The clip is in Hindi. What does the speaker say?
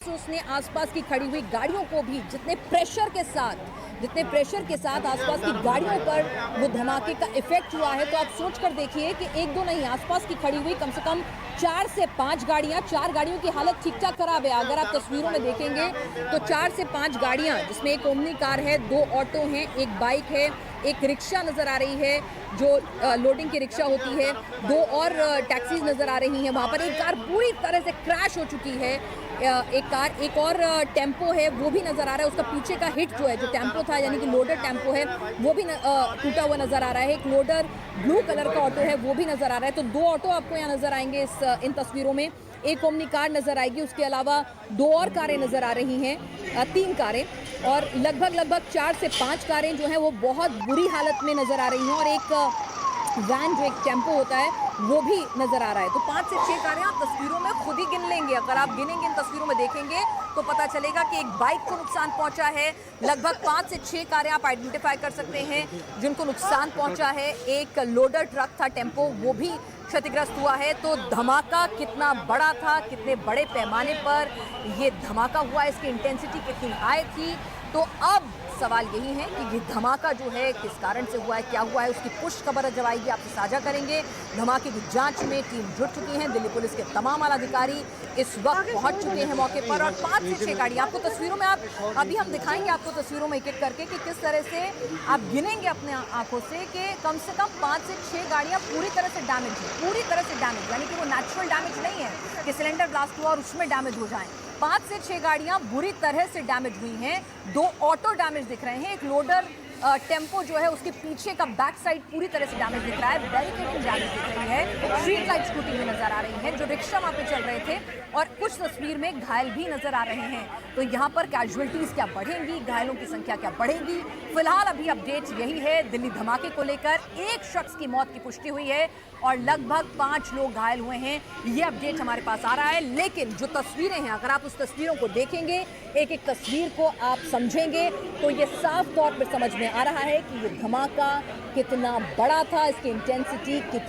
उसने आसपास की खड़ी हुई गाड़ियों को भी जितने प्रेशर के साथ आसपास की गाड़ियों पर वो धमाके का इफेक्ट हुआ है, तो आप सोच कर देखिए कि एक दो नहीं, आसपास की खड़ी हुई कम से कम 4 से 5 गाड़ियां, 4 गाड़ियों की हालत ठीक ठाक खराब है। अगर आप तस्वीरों में देखेंगे तो 4 से 5 गाड़ियां, जिसमें एक ओमनी कार है, 2 ऑटो हैं, एक बाइक है, एक रिक्शा नजर आ रही है जो लोडिंग की रिक्शा होती है, 2 और टैक्सीज नजर आ रही हैं। वहां पर एक कार पूरी तरह से क्रैश हो चुकी है, एक और टेम्पो है वो भी नजर आ रहा है, उसका पीछे का हिट जो है, जो टेम्पो था यानी कि लोडर टेम्पो है, वो भी टूटा हुआ नजर आ रहा है। एक लोडर ब्लू कलर का ऑटो है वो भी नजर आ रहा है। तो 2 ऑटो आपको यहाँ नजर आएंगे इन तस्वीरों में, एक ओमनी कार नजर आएगी, उसके अलावा 2 और कारें नजर आ रही हैं, 3 कारें, और लगभग 4 से 5 कारें जो हैं वो बहुत बुरी हालत में नजर आ रही हैं, और एक वैन जो एक टेम्पो होता है वो भी नजर आ रहा है। तो 5 से 6 कारें आप तस्वीरों में खुद ही गिन लेंगे। अगर आप गिनेंगे, इन तस्वीरों में देखेंगे तो पता चलेगा कि एक बाइक को नुकसान पहुंचा है। लगभग 5 से 6 कारें आप आइडेंटिफाई कर सकते हैं जिनको नुकसान पहुंचा है। एक लोडर ट्रक था टेम्पो, वो भी क्षतिग्रस्त हुआ है। तो धमाका कितना बड़ा था, कितने बड़े पैमाने पर ये धमाका हुआ, इसकी इंटेंसिटी कितनी हाई थी। तो अब सवाल यही है कि ये धमाका जो है किस कारण से हुआ है, क्या हुआ है, उसकी पुष्ट खबर जब आएगी आपसे साझा करेंगे। धमाके की जांच में टीम जुट चुकी है, दिल्ली पुलिस के तमाम आला अधिकारी इस वक्त पहुंच चुके हैं मौके पर, और 5 से 6 गाड़ी आपको तस्वीरों में, आप अभी हम दिखाएंगे आपको तस्वीरों में एक एक करके कि किस तरह से आप गिनेंगे अपने आंखों से कि कम 5 से 6 गाड़ियां पूरी तरह से डैमेज है, पूरी तरह से डैमेज, यानी कि वो नेचुरल डैमेज नहीं है कि सिलेंडर ब्लास्ट हुआ और उसमें डैमेज हो जाए। 5 से 6 गाड़ियां बुरी तरह से डैमेज हुई हैं, 2 ऑटो डैमेज दिख रहे हैं, एक लोडर टेम्पो जो है उसके पीछे का बैक साइड पूरी तरह से डैमेज दिख रहा है, बैरिकेडिंग डैमेज दिख रही है, स्ट्रीट लाइट टूटी हुई नजर आ रही है, जो रिक्शा वहां पे चल रहे थे, और कुछ तस्वीर में घायल भी नजर आ रहे हैं। तो यहाँ पर कैजुअलिटीज क्या बढ़ेंगी, घायलों की संख्या क्या बढ़ेगी, फिलहाल अभी अपडेट यही है। दिल्ली धमाके को लेकर एक शख्स की मौत की पुष्टि हुई है और लगभग 5 लोग घायल हुए हैं, ये अपडेट हमारे पास आ रहा है। लेकिन जो तस्वीरें हैं, अगर आप उस तस्वीरों को देखेंगे, एक एक तस्वीर को आप समझेंगे, तो ये साफ तौर पर समझ में आ रहा है कि ये धमाका कितना बड़ा था, इसकी इंटेंसिटी कितनी